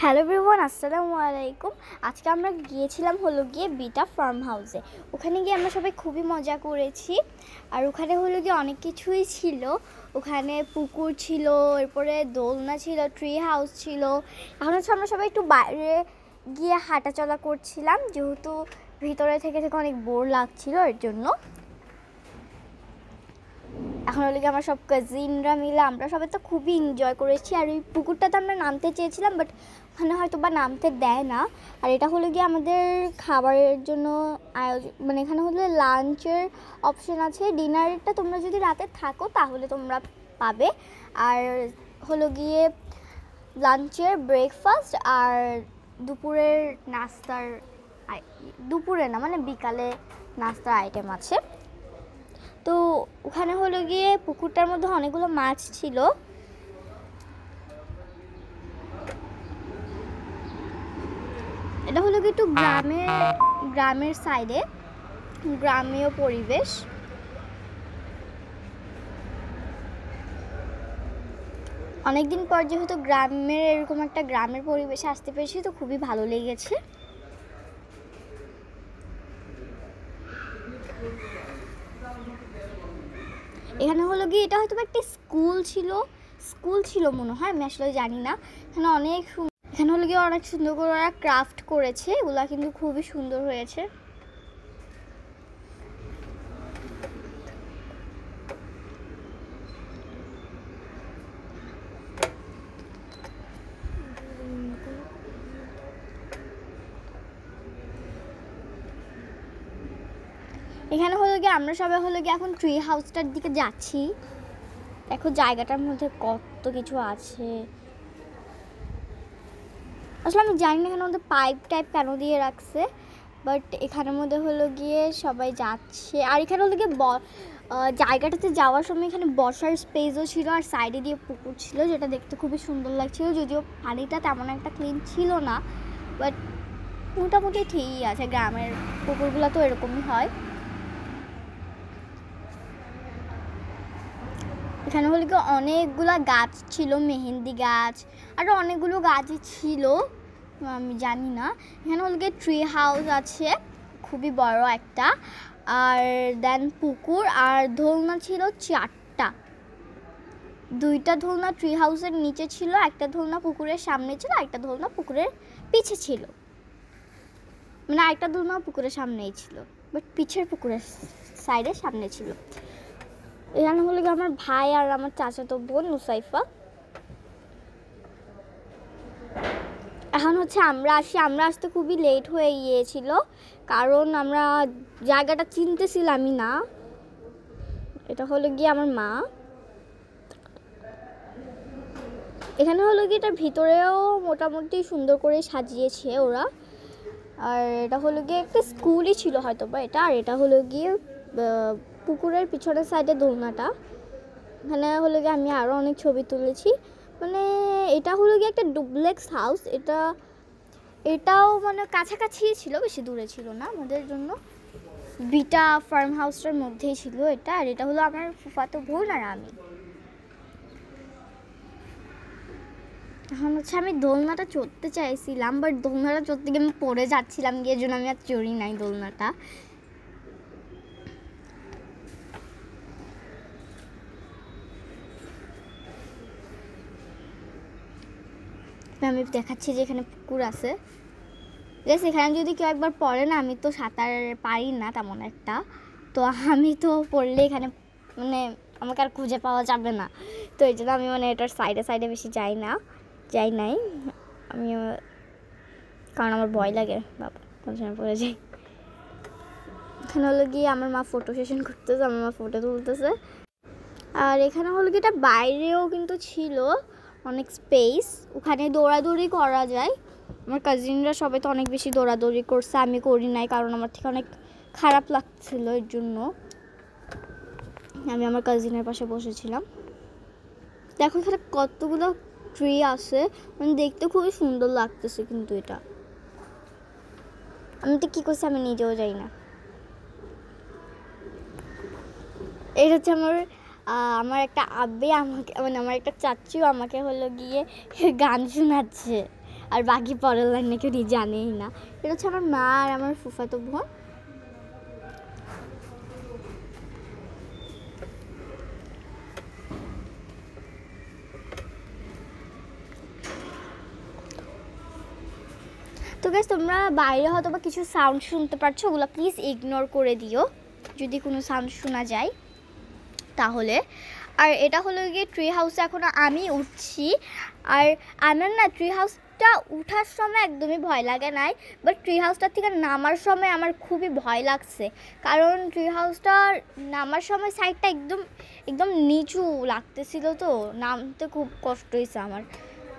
Hello everyone, আসসালামু আলাইকুম। আজকে আমরা গিয়েছিলাম হলো গিয়ে বিটা ফার্ম হাউসে। ওখানে গিয়ে আমরা সবাই খুবই মজা করেছি। আর ওখানে হলো গিয়ে অনেক কিছুই ছিল। ওখানে পুকুর ছিল, এরপরে দোলনা ছিল, ট্রি হাউস ছিল। এখন হচ্ছে আমরা সবাই একটু বাইরে গিয়ে হাঁটাচলা করছিলাম, যেহেতু ভিতরে থেকে থেকে অনেক বোর লাগছিল এর জন্য। এখন হলো গিয়ে আমরা সব কাজিনরা মিলে আমরা সবাই তো খুবই এনজয় করেছি। আর ওই পুকুরটাতে আমরা নামতে চেয়েছিলাম, বাট ওখানে হয়তো বা নামতে দেয় না। আর এটা হলো গিয়ে আমাদের খাবারের জন্য আয়োজন, মানে এখানে হলো লাঞ্চের অপশন আছে। ডিনারটা তোমরা যদি রাতে থাকো তাহলে তোমরা পাবে। আর হলো গিয়ে লাঞ্চের ব্রেকফাস্ট আর দুপুরের নাস্তার, দুপুরে না মানে বিকালে নাস্তার আইটেম আছে। তো ওখানে হলো গিয়ে পুকুরটার মধ্যে অনেকগুলো মাছ ছিল। এটা হলো কি একটু গ্রামের সাইডে, গ্রামীয় পরিবেশ। অনেকদিন পর যেহেতু গ্রামের এরকম একটা গ্রামের পরিবেশে আসতে পেরেছি, তো খুবই ভালো লেগেছে। এখানে হলো গিয়ে এটা হয়তো একটা স্কুল ছিল মনে হয়, আমি আসলে জানি না। এখানে হলো গিয়ে অনেক সুন্দর করে ওরা ক্রাফট করেছে, এগুলা কিন্তু খুবই সুন্দর হয়েছে। এখানে হলো গিয়ে আমরা সবাই হলো গিয়ে এখন ট্রি হাউসটার দিকে যাচ্ছি। দেখো জায়গাটার মধ্যে কত কিছু আছে। আসলে আমি জানি না এখানে মধ্যে পাইপ টাইপ কেন দিয়ে রাখছে, বাট এখানের মধ্যে হলো গিয়ে সবাই যাচ্ছে। আর এখানে হলো গিয়ে জায়গাটাতে যাওয়ার সময় এখানে বসার স্পেসও ছিল, আর সাইডে দিয়ে পুকুর ছিল, যেটা দেখতে খুবই সুন্দর লাগছিল। যদিও পানিটা তেমন একটা ক্লিন ছিল না, বাট মোটামুটি ঠিকই আছে। গ্রামের পুকুরগুলো তো এরকমই হয়। এখানে হলো গিয়ে অনেকগুলো গাছ ছিল, মেহেন্দি গাছ, আরও অনেকগুলো গাছই ছিল, আমি জানি না। এখানে হলো গিয়ে ট্রি হাউস আছে খুবই বড় একটা, আর দেন পুকুর, আর দোলনা ছিল 4টা। 2টা দোলনা ট্রি হাউসের নিচে ছিল, একটা দোলনা পুকুরের সামনে ছিল, একটা দোলনা পুকুরের পিছে ছিল। মানে একটা দোলনা পুকুরের সামনেই ছিল, বাট পিছের পুকুরের সাইডে সামনে ছিল। এখানে হলো গিয়ে আমার ভাই আর আমার চাচাতো বোন নুসাইফা। এখন হচ্ছে আমরা আসতে খুবই লেট হয়ে গিয়েছিল, কারণ আমরা জায়গাটা চিনতেছিলামই না। এটা হলো গিয়ে আমার মা। এখানে হলো গিয়ে এটার ভিতরেও মোটামুটি সুন্দর করে সাজিয়েছে ওরা। আর এটা হলো গিয়ে একটা স্কুলই ছিল হয়তো বা এটা। আর এটা হলো গিয়ে পুকুরের পিছনের সাইডে দোলনাটা। এখানে হলো গিয়ে আমি আরও অনেক ছবি তুলেছি। মানে এটা হলো গিয়ে একটা ডুপ্লেক্স হাউস। এটাও মানে কাছাকাছি ছিল, বেশি দূরে ছিল না আমাদের জন্য। বিটা ফার্ম হাউসটার মধ্যেই ছিল এটা। আর এটা হলো আমার ফুফাতো বোন আর আমি। এখন হচ্ছে আমি দোলনাটা চড়তে চাইছিলাম, বাট দোলনাটা চড়তে গিয়ে আমি পড়ে যাচ্ছিলাম, গিয়ে জন্য আমি আর চড়ি নাই দোলনাটা। আমি দেখাচ্ছি যে এখানে পুকুর আছে। এখানে যদি কেউ একবার পড়ে না, আমি তো সাঁতার পারি না তেমন একটা, তো আমি তো পড়লে এখানে মানে আমাকে আর খুঁজে পাওয়া যাবে না। তো এই জন্য আমি মানে এটার সাইডে বেশি যাই নাই আমি, কারণ আমার ভয় লাগে বাবা কোনো সময় পড়ে যাই। এখানে হলো গিয়ে আমার মা ফটো সেশন করতেছে, আমার মা ফটো তুলতেছে। আর এখানে হলো গিয়ে এটা বাইরেও কিন্তু ছিল অনেক স্পেস, ওখানে দৌড়াদৌড়ি করা যায়। আমার কাজিনরা সবাই তো অনেক বেশি দৌড়াদৌড়ি করছে, আমি করি নাই, কারণ আমার থেকে অনেক খারাপ লাগছিল, এর জন্য আমি আমার কাজিনের পাশে বসেছিলাম। দেখো এখানে কতগুলো ট্রি আছে, মানে দেখতে খুবই সুন্দর লাগতেছে। কিন্তু এটা আমি তো কী করছি আমি নিজেও যাই না। এটা হচ্ছে আমার একটা আব্বে আমাকে, মানে আমার একটা চাচু আমাকে হলো গিয়ে গান শোনাচ্ছে। আর বাকি পরের লাইন নাকি উনি জানেই না। এটা হচ্ছে আমার মা আর আমার ফুফাতো বোন। তো গাইস তোমরা বাইরে হয়তো বা কিছু সাউন্ড শুনতে পাচ্ছ, ওগুলো প্লিজ ইগনোর করে দিও যদি কোনো সাউন্ড শোনা যায় তাহলে। আর এটা হলো গিয়ে ট্রি হাউসে এখন আমি উঠছি। আর আমার না ট্রি হাউসটা উঠার সময় একদমই ভয় লাগে নাই, বাট ট্রি হাউসটার থেকে নামার সময় আমার খুবই ভয় লাগছে, কারণ ট্রি হাউসটার নামার সময় সাইডটা একদম একদম নিচু লাগতেছিল, তো নামতে খুব কষ্ট হয়েছে আমার।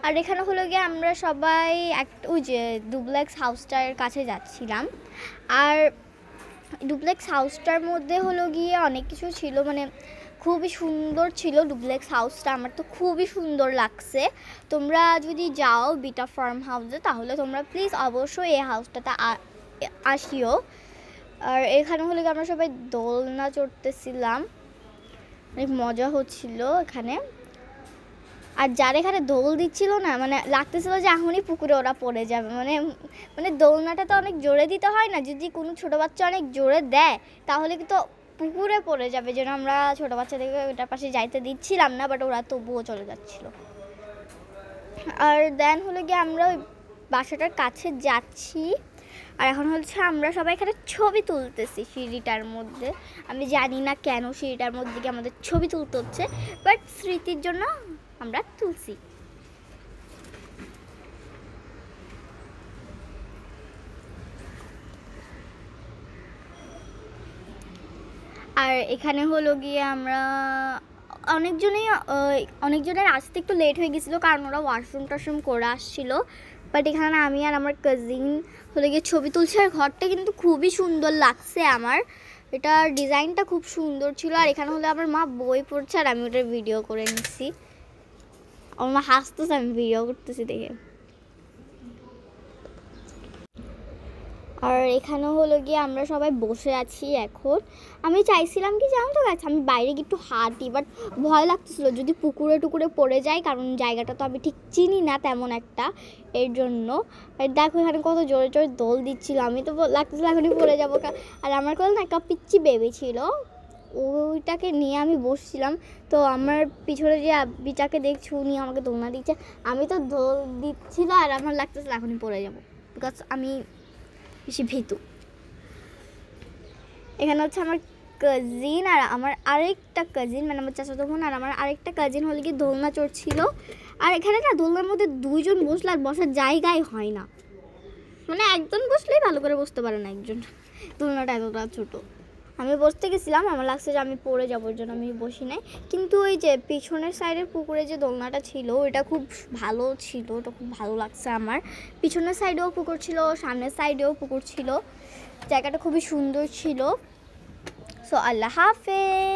আর এখানে হলো গিয়ে আমরা সবাই ওই যে ডুপ্লেক্স হাউসটার কাছে যাচ্ছিলাম। আর ডুপ্লেক্স হাউসটার মধ্যে হলো গিয়ে অনেক কিছু ছিল, মানে খুবই সুন্দর ছিল ডুপ্লেক্স হাউসটা, আমার তো খুবই সুন্দর লাগছে। তোমরা যদি যাও বিটা ফার্ম হাউসে তাহলে তোমরা প্লিজ অবশ্যই এই হাউসটাতে আসিও। আর এখানে হলো গিয়ে আমরা সবাই দোলনা চড়তেছিলাম, অনেক মজা হচ্ছিল এখানে। আর যার এখানে দোল দিচ্ছিল না, মানে লাগতেছিল যে এখনই পুকুরে ওরা পড়ে যাবে, মানে মানে দোলনাটা তো অনেক জোরে দিতে হয় না, যদি কোনো ছোটো বাচ্চা অনেক জোরে দেয় তাহলে কিন্তু পুকুরে পড়ে যাবে, যেন আমরা ছোটো বাচ্চাদেরকে ওটার পাশে যাইতে দিচ্ছিলাম না, বাট ওরা তবুও চলে যাচ্ছিল। আর দেন হলো গিয়ে আমরা ওই বাসাটার কাছে যাচ্ছি। আর এখন হচ্ছে আমরা সবাই এখানে ছবি তুলতেছি সিঁড়িটার মধ্যে। আমি জানি না কেন সিঁড়িটার মধ্যে গিয়ে আমাদের ছবি তুলতে হচ্ছে, বাট স্মৃতির জন্য আমরা তুলছি। আর এখানে হলো গিয়ে আমরা অনেকজনের আসতে একটু লেট হয়ে গেছিলো, কারণ ওরা ওয়াশরুম টাশরুম করে আসছিল। বাট এখানে আমি আর আমার কাজিন হলো গিয়ে ছবি তুলছি। আর ঘরটা কিন্তু খুবই সুন্দর লাগছে আমার, এটার ডিজাইনটা খুব সুন্দর ছিল। আর এখানে হলো আমার মা বই পড়ছে আর আমি ওটার ভিডিও করে নিচ্ছি। আমার মা হাসতেছে আমি ভিডিও করতেছি দেখে। আর এখানে হলো গিয়ে আমরা সবাই বসে আছি এখন। আমি চাইছিলাম কি জানো তো গাছ, আমি বাইরে গিয়ে একটু হাঁটি, বাট ভয় লাগতেছিলো যদি পুকুরে টুকুরে পড়ে যায়, কারণ জায়গাটা তো আমি ঠিক চিনি না তেমন একটা, এর জন্য। আর দেখো এখানে কত জোরে জোরে দোল দিচ্ছিল, আমি তো লাগতেছিল এখনই পড়ে যাবো। আর আমার কোলে না একটা পিচ্চি বেবি ছিল, ওইটাকে নিয়ে আমি বসছিলাম। তো আমার পিছনে যে আব্বিটাকে দেখছি উনি আমাকে দোলনা দিচ্ছে, আমি তো দোল দিচ্ছিল আর আমার লাগতেছিল এখনই পড়ে যাবো, বিকজ আমি বেশি ভীতু। এখানে হচ্ছে আমার কাজিন আর আমার আরেকটা কাজিন, মানে আমার চাচাতো বোন আর আমার আরেকটা কাজিন হলে গিয়ে দোলনা চড়ছিল। আর এখানে না দোলনার মধ্যে দুইজন বসলে আর বসার জায়গায় হয় না, মানে একজন বসলেই ভালো করে বসতে পারে না একজন, দোলনাটা এতটা ছোটো। আমি বসতে গেছিলাম, আমার লাগছে যে আমি পড়ে যাবো, ওর জন্য আমি বসি নাই। কিন্তু ওই যে পিছনের সাইডের পুকুরে যে দোলনাটা ছিল ওটা খুব ভালো ছিল, ওটা খুব ভালো লাগছে আমার। পিছনের সাইডেও পুকুর ছিল, সামনের সাইডেও পুকুর ছিল, জায়গাটা খুবই সুন্দর ছিল। সো আল্লাহ হাফেজ।